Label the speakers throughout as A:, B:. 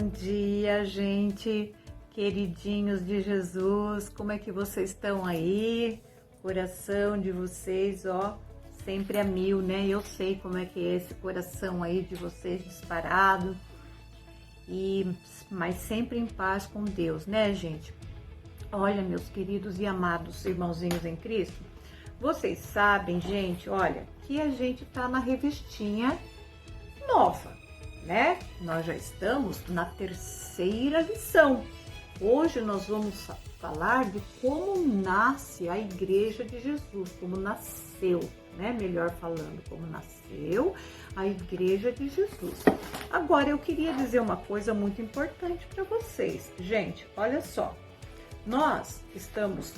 A: dia, gente, queridinhos de Jesus, como é que vocês estão aí? Coração de vocês, ó, sempre a mil, né? Eu sei como é que é esse coração aí de vocês disparado, mas sempre em paz com Deus, né, gente? Olha, meus queridos e amados irmãozinhos em Cristo, vocês sabem, gente, olha, que a gente tá na revistinha nova, né? Nós já estamos na terceira lição. Hoje nós vamos falar de como nasce a Igreja de Jesus, como nasceu, né? Melhor falando, como nasceu a Igreja de Jesus. Agora, eu queria dizer uma coisa muito importante para vocês. Gente, olha só. Nós estamos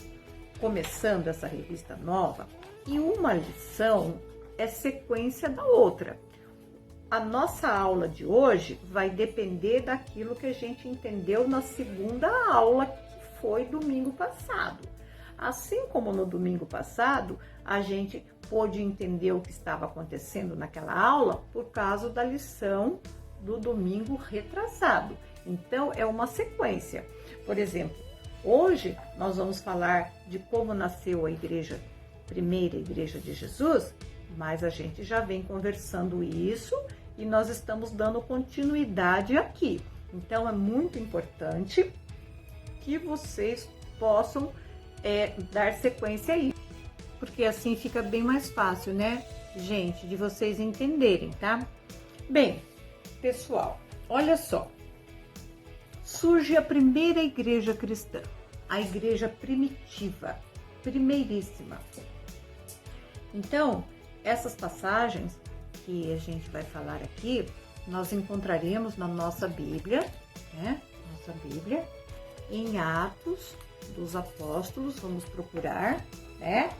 A: começando essa revista nova e uma lição é sequência da outra. A nossa aula de hoje vai depender daquilo que a gente entendeu na segunda aula, que foi domingo passado. Assim como no domingo passado, a gente pôde entender o que estava acontecendo naquela aula por causa da lição do domingo retrasado. Então, é uma sequência. Por exemplo, hoje nós vamos falar de como nasceu a igreja, primeira igreja de Jesus, mas a gente já vem conversando isso e nós estamos dando continuidade aqui. Então, é muito importante que vocês possam dar sequência aí, porque assim fica bem mais fácil, né, gente, de vocês entenderem, tá? Bem, pessoal, olha só. Surge a primeira igreja cristã, a igreja primitiva, primeiríssima. Então, essas passagens que a gente vai falar aqui, nós encontraremos na nossa Bíblia, né? Nossa Bíblia, em Atos dos Apóstolos, vamos procurar, né?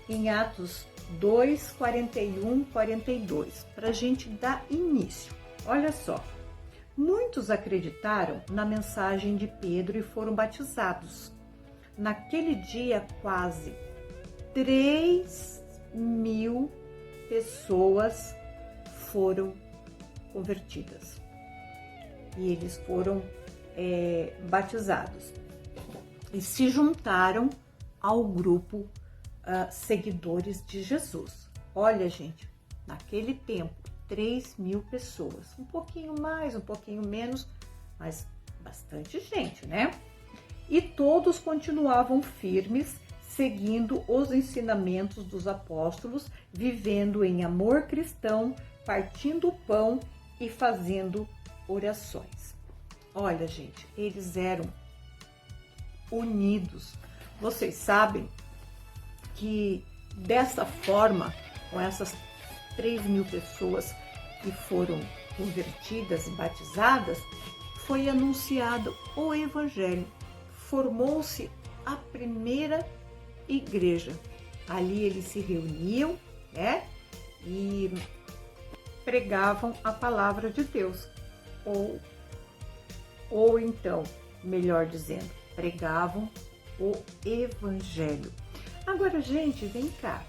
A: Em Atos 2, 41, 42, para a gente dar início. Olha só. Muitos acreditaram na mensagem de Pedro e foram batizados. Naquele dia, quase 3.000 pessoas foram convertidas. E eles foram batizados. E se juntaram ao grupo seguidores de Jesus. Olha, gente, naquele tempo, 3.000 pessoas, um pouquinho mais, um pouquinho menos, mas bastante gente, né? E todos continuavam firmes, seguindo os ensinamentos dos apóstolos, vivendo em amor cristão, partindo o pão e fazendo orações. Olha, gente, eles eram unidos. Vocês sabem que dessa forma, com essas 3.000 pessoas que foram convertidas e batizadas, foi anunciado o Evangelho. Formou-se a primeira igreja. Ali eles se reuniam, né? E pregavam a palavra de Deus. Ou então, melhor dizendo, pregavam o Evangelho. Agora, gente, vem cá.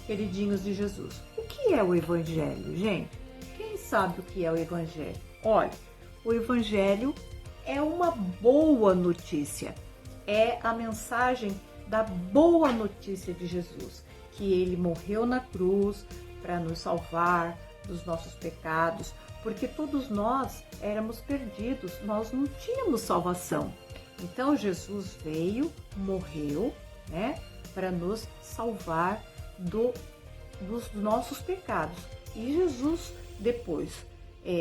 A: Queridinhos de Jesus, o que é o Evangelho, gente? Quem sabe o que é o Evangelho? Olha, o Evangelho é uma boa notícia, é a mensagem da boa notícia de Jesus, que ele morreu na cruz para nos salvar dos nossos pecados, porque todos nós éramos perdidos, nós não tínhamos salvação. Então Jesus veio, morreu, né, para nos salvar dos nossos pecados. E Jesus depois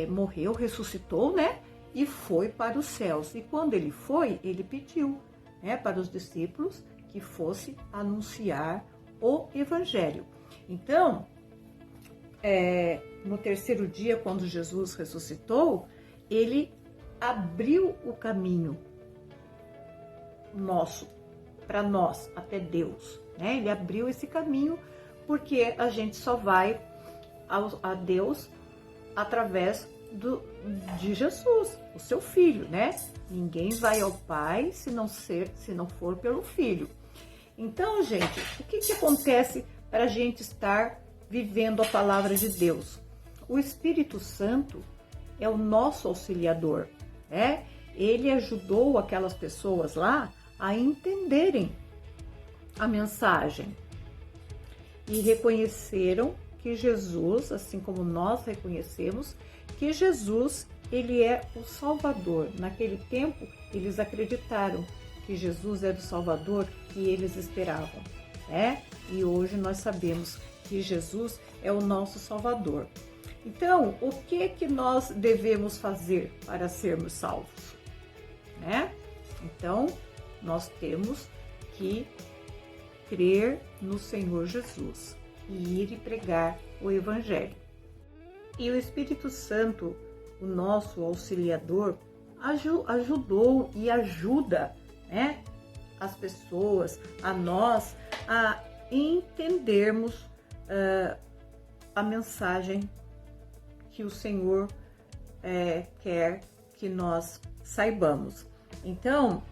A: morreu, ressuscitou, né? E foi para os céus. E quando ele foi, ele pediu, né, para os discípulos que fosse anunciar o Evangelho. Então, no terceiro dia, quando Jesus ressuscitou, ele abriu o caminho para nós, até Deus, né? Ele abriu esse caminho porque a gente só vai a Deus através de Jesus, o seu Filho, né? Ninguém vai ao Pai se não for pelo Filho. Então, gente, o que acontece para a gente estar vivendo a palavra de Deus? O Espírito Santo é o nosso auxiliador. Ele ajudou aquelas pessoas lá a entenderem a mensagem e reconheceram que Jesus, assim como nós reconhecemos, que Jesus, ele é o Salvador. Naquele tempo, eles acreditaram que Jesus era o Salvador que eles esperavam, E hoje nós sabemos que Jesus é o nosso Salvador. Então, o que nós devemos fazer para sermos salvos? Então, nós temos que crer no Senhor Jesus e ir e pregar o Evangelho. E o Espírito Santo, o nosso auxiliador, ajudou e ajuda as pessoas, a nós, a entendermos a mensagem que o Senhor quer que nós saibamos. Então,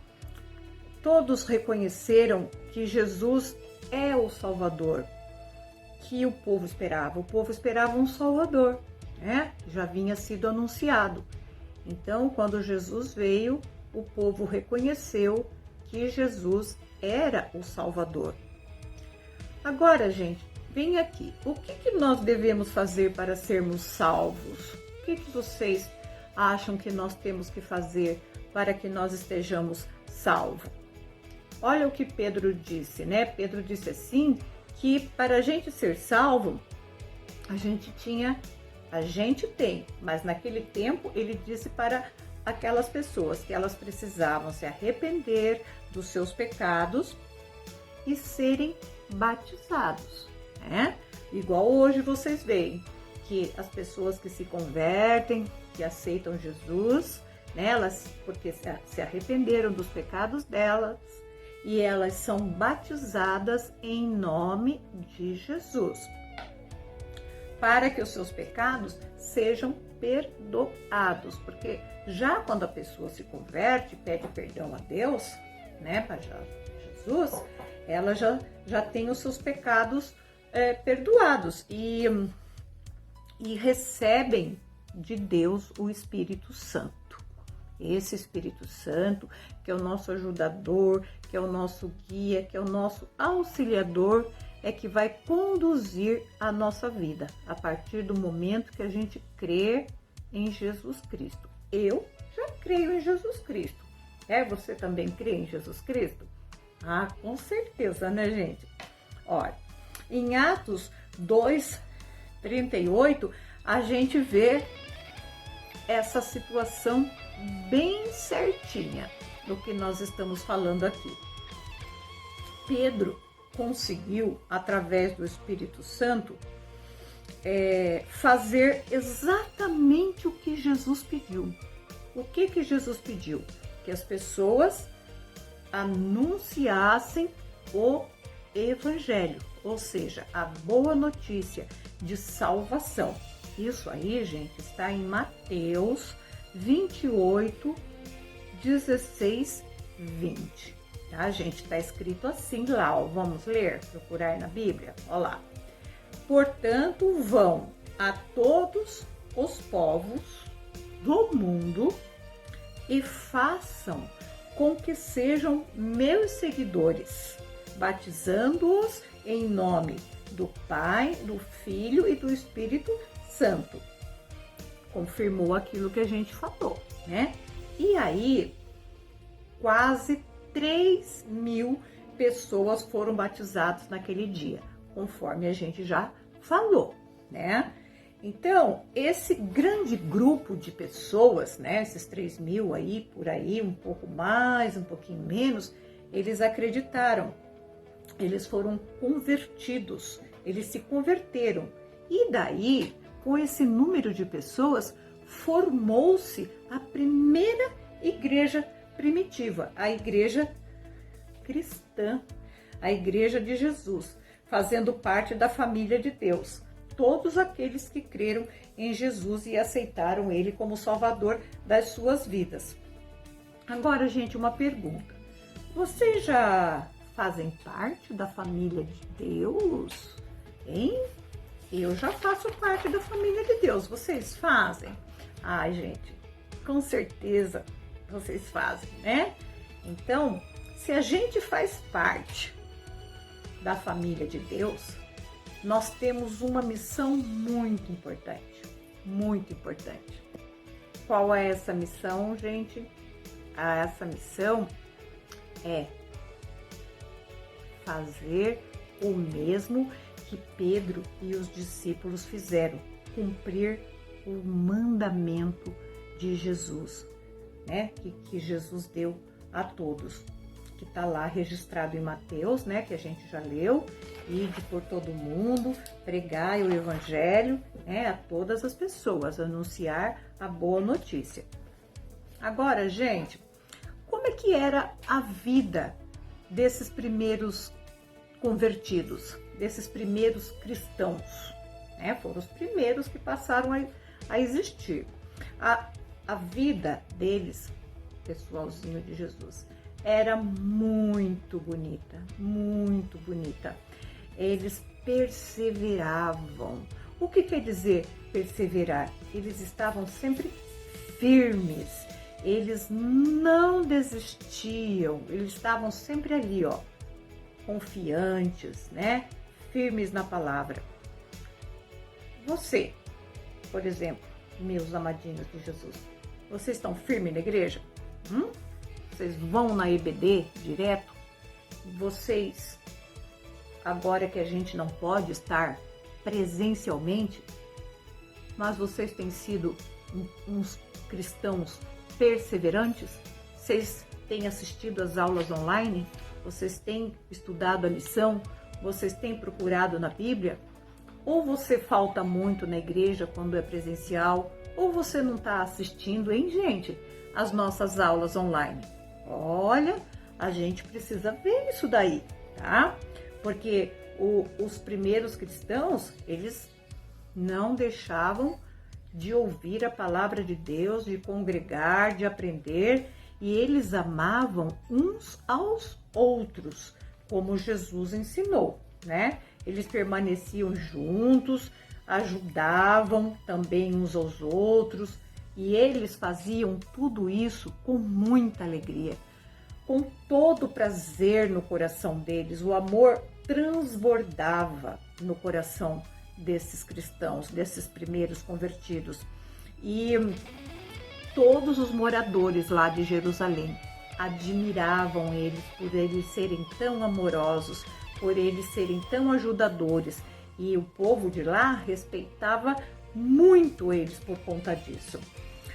A: todos reconheceram que Jesus é o Salvador que o povo esperava. O povo esperava um Salvador, já vinha sido anunciado. Então, quando Jesus veio, o povo reconheceu que Jesus era o Salvador. Agora, gente, vem aqui. O que nós devemos fazer para sermos salvos? O que vocês acham que nós temos que fazer para que nós estejamos salvos? Olha o que Pedro disse, Pedro disse assim, que para a gente ser salvo, a gente tem, mas naquele tempo ele disse para aquelas pessoas que elas precisavam se arrepender dos seus pecados e serem batizados, Igual hoje vocês veem que as pessoas que se convertem, que aceitam Jesus, elas porque se arrependeram dos pecados delas e elas são batizadas em nome de Jesus, para que os seus pecados sejam perdoados, porque já quando a pessoa se converte, pede perdão a Deus, para Jesus, ela já tem os seus pecados perdoados e recebem de Deus o Espírito Santo. Esse Espírito Santo, que é o nosso ajudador, que é o nosso guia, que é o nosso auxiliador, é que vai conduzir a nossa vida a partir do momento que a gente crer em Jesus Cristo. Eu já creio em Jesus Cristo. Você também crê em Jesus Cristo? Ah, com certeza, gente? Olha, em Atos 2:38, a gente vê essa situação bem certinha do que nós estamos falando aqui. Pedro conseguiu, através do Espírito Santo, fazer exatamente o que Jesus pediu. O que Jesus pediu? Que as pessoas anunciassem o Evangelho, ou seja, a boa notícia de salvação. Isso aí, gente, está em Mateus 28, 16, 20. Tá, gente? Está escrito assim lá, ó. Vamos ler, procurar na Bíblia? Olha lá. Portanto, vão a todos os povos do mundo e façam com que sejam meus seguidores, batizando-os em nome do Pai, do Filho e do Espírito Santo. Confirmou aquilo que a gente falou, E aí, quase 3.000 pessoas foram batizadas naquele dia, conforme a gente já falou, Então, esse grande grupo de pessoas, esses 3.000 aí, por aí, um pouco mais, um pouquinho menos, eles acreditaram, eles foram convertidos, eles se converteram. E daí, com esse número de pessoas, formou-se a primeira igreja primitiva, a igreja cristã, a igreja de Jesus, fazendo parte da família de Deus. Todos aqueles que creram em Jesus e aceitaram Ele como Salvador das suas vidas. Agora, gente, uma pergunta. Vocês já fazem parte da família de Deus? Hein? Eu já faço parte da família de Deus. Vocês fazem? Ai, gente, com certeza vocês fazem, né? Então, se a gente faz parte da família de Deus, nós temos uma missão muito importante, muito importante. Qual é essa missão, gente? Essa missão é fazer o mesmo que Pedro e os discípulos fizeram, cumprir o mandamento de Jesus, né? Que Jesus deu a todos, que está lá registrado em Mateus, né? Que a gente já leu, ide por todo mundo, pregai o evangelho, né? A todas as pessoas, anunciar a boa notícia. Agora, gente, como é que era a vida desses primeiros convertidos, desses primeiros cristãos, né? Foram os primeiros que passaram a existir. A vida deles, pessoalzinho de Jesus, era muito bonita, muito bonita. Eles perseveravam. O que quer dizer perseverar? Eles estavam sempre firmes, eles não desistiam, eles estavam sempre ali, ó, confiantes, né? Firmes na palavra. Você, por exemplo, meus amadinhos de Jesus, vocês estão firmes na igreja? Vocês vão na EBD direto? Vocês, agora que a gente não pode estar presencialmente, mas vocês têm sido uns cristãos perseverantes? Vocês têm assistido às aulas online? Vocês têm estudado a lição? Vocês têm procurado na Bíblia? Ou você falta muito na igreja quando é presencial? Ou você não está assistindo, hein, gente, as nossas aulas online? Olha, a gente precisa ver isso daí, tá? Porque os primeiros cristãos, eles não deixavam de ouvir a palavra de Deus, de congregar, de aprender, e eles amavam uns aos outros, como Jesus ensinou, né? Eles permaneciam juntos, ajudavam também uns aos outros, e eles faziam tudo isso com muita alegria, com todo prazer no coração deles. O amor transbordava no coração desses cristãos, desses primeiros convertidos. E todos os moradores lá de Jerusalém admiravam eles por eles serem tão amorosos, por eles serem tão ajudadores. E o povo de lá respeitava muito eles por conta disso.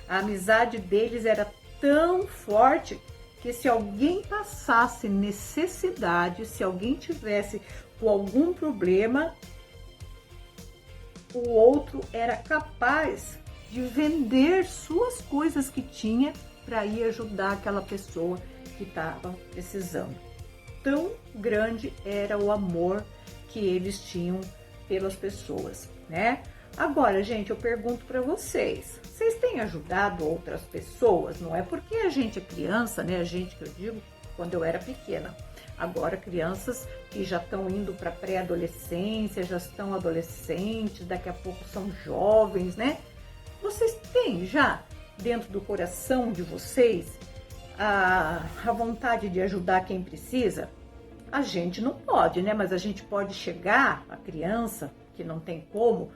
A: A amizade deles era tão forte que se alguém passasse necessidade, se alguém tivesse com algum problema, o outro era capaz de vender suas coisas que tinha para ir ajudar aquela pessoa que estava precisando. Tão grande era o amor que eles tinham pelas pessoas, né? Agora, gente, eu pergunto para vocês, vocês têm ajudado outras pessoas? Não é porque a gente é criança, né? A gente, que eu digo, quando eu era pequena. Agora, crianças que já estão indo para pré-adolescência, já estão adolescentes, daqui a pouco são jovens, né? Vocês têm já dentro do coração de vocês a vontade de ajudar quem precisa? A gente não pode, né? Mas a gente pode chegar à criança que não tem como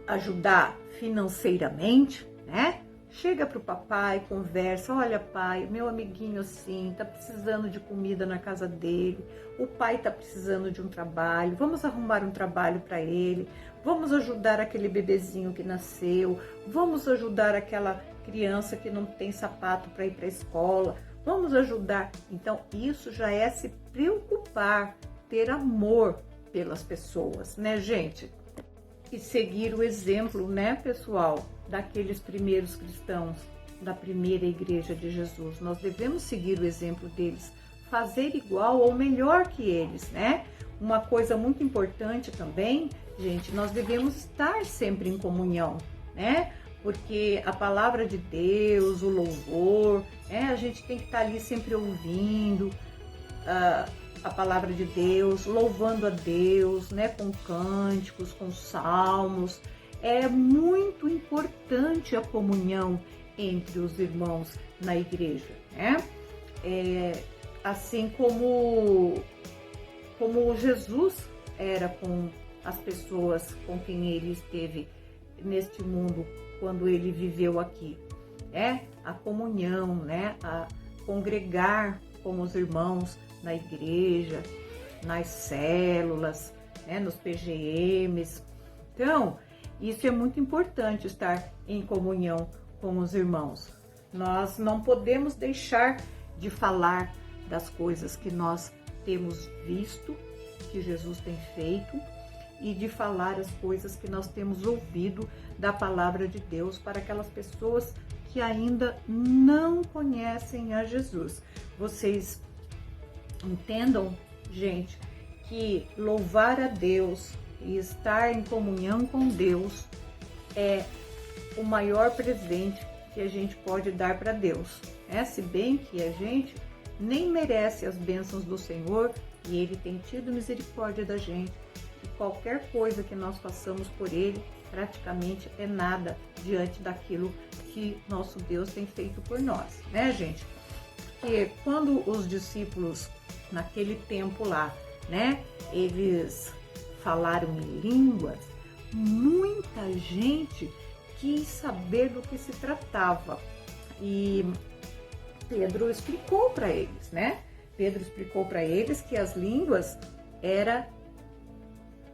A: ajudar financeiramente, né? Chega pro papai, conversa, olha pai, meu amiguinho assim, tá precisando de comida na casa dele, o pai tá precisando de um trabalho, vamos arrumar um trabalho para ele, vamos ajudar aquele bebezinho que nasceu, vamos ajudar aquela criança que não tem sapato para ir para a escola, vamos ajudar. Então isso já é se preocupar, ter amor pelas pessoas, né, gente? E seguir o exemplo, né, pessoal, daqueles primeiros cristãos, da primeira igreja de Jesus. Nós devemos seguir o exemplo deles, fazer igual ou melhor que eles, né? Uma coisa muito importante também, gente, nós devemos estar sempre em comunhão, né? Porque a palavra de Deus, o louvor, né? A gente tem que estar ali sempre ouvindo a palavra de Deus, louvando a Deus, né? Com cânticos, com salmos. É muito importante a comunhão entre os irmãos na igreja, né? Assim como Jesus era com as pessoas com quem ele esteve neste mundo quando ele viveu aqui, né? A comunhão, né? A congregar com os irmãos na igreja, nas células, né? Nos PGMs. Então, isso é muito importante, estar em comunhão com os irmãos. Nós não podemos deixar de falar das coisas que nós temos visto, que Jesus tem feito, e de falar as coisas que nós temos ouvido da palavra de Deus para aquelas pessoas que ainda não conhecem a Jesus. Vocês entendam, gente, que louvar a Deus e estar em comunhão com Deus é o maior presente que a gente pode dar para Deus, né? Se bem que a gente nem merece as bênçãos do Senhor e Ele tem tido misericórdia da gente, e qualquer coisa que nós façamos por Ele praticamente é nada diante daquilo que nosso Deus tem feito por nós, né, gente? Porque quando os discípulos naquele tempo lá, né, eles falaram em línguas, muita gente quis saber do que se tratava. E Pedro explicou para eles, né? Pedro explicou para eles que as línguas era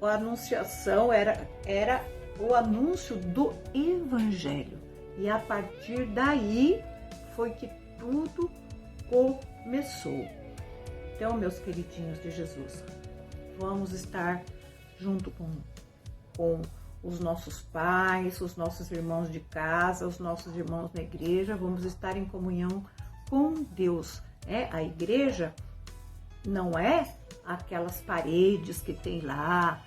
A: a anunciação, era o anúncio do Evangelho. E a partir daí foi que tudo começou. Então, meus queridinhos de Jesus, vamos estar junto com os nossos pais, os nossos irmãos de casa, os nossos irmãos na igreja, vamos estar em comunhão com Deus. A igreja não é aquelas paredes que tem lá,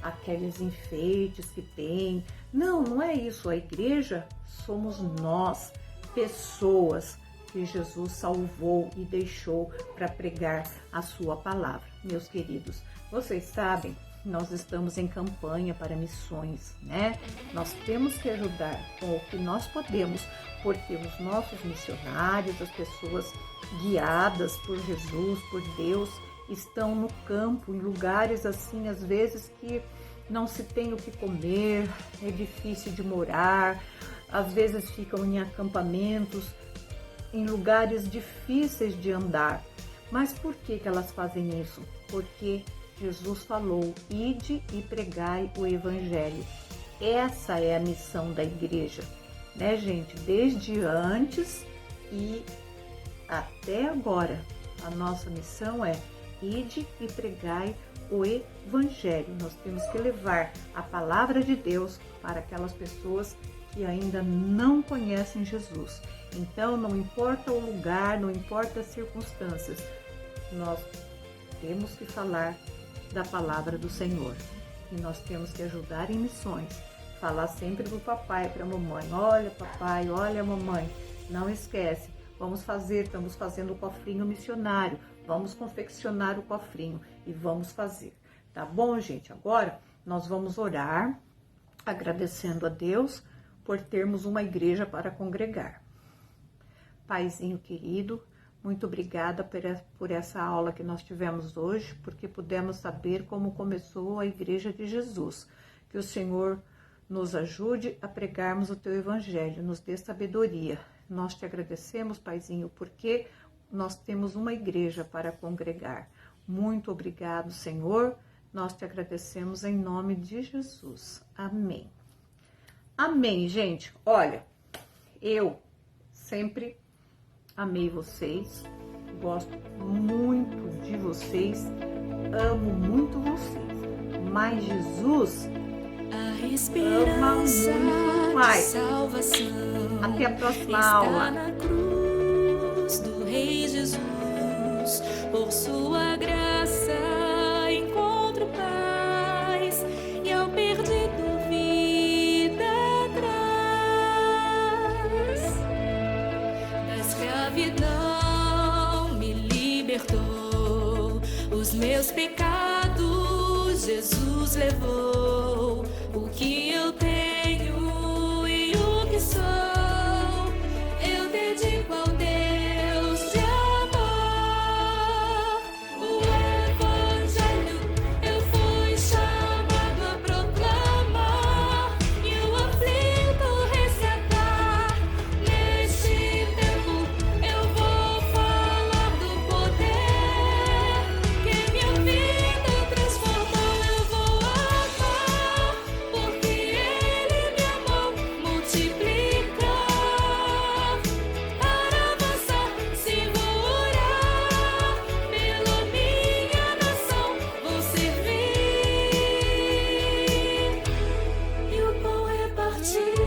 A: aqueles enfeites que tem. Não é isso. A igreja somos nós, pessoas que Jesus salvou e deixou para pregar a sua palavra. Meus queridos, vocês sabem, nós estamos em campanha para missões, né? Nós temos que ajudar com o que nós podemos, porque os nossos missionários, as pessoas guiadas por Jesus, por Deus, estão no campo, em lugares assim, às vezes que não se tem o que comer, é difícil de morar, às vezes ficam em acampamentos, em lugares difíceis de andar. Mas por que elas fazem isso? Porque Jesus falou, ide e pregai o Evangelho. Essa é a missão da igreja, né, gente? Desde antes e até agora, a nossa missão é ide e pregai o Evangelho. Nós temos que levar a palavra de Deus para aquelas pessoas que ainda não conhecem Jesus. Então, não importa o lugar, não importa as circunstâncias, nós temos que falar da palavra do Senhor. E nós temos que ajudar em missões. Falar sempre para o papai, para a mamãe. Olha, papai, olha, mamãe, não esquece. Estamos fazendo o cofrinho missionário. Vamos confeccionar o cofrinho e vamos fazer. Tá bom, gente? Agora nós vamos orar, agradecendo a Deus por termos uma igreja para congregar. Paizinho querido, muito obrigada por essa aula que nós tivemos hoje, porque pudemos saber como começou a Igreja de Jesus. Que o Senhor nos ajude a pregarmos o Teu Evangelho, nos dê sabedoria. Nós te agradecemos, Paizinho, porque nós temos uma igreja para congregar. Muito obrigado, Senhor. Nós te agradecemos em nome de Jesus. Amém. Amém, gente. Olha, eu sempre amei vocês, gosto muito de vocês, amo muito vocês, mas Jesus ama muito mais. Até a próxima aula.
B: Na cruz do Rei Jesus, por sua graça encontro paz, e ao perdido vida traz. Da escravidão me libertou, os meus pecados Jesus levou. O que eu tenho e o que sou, ti.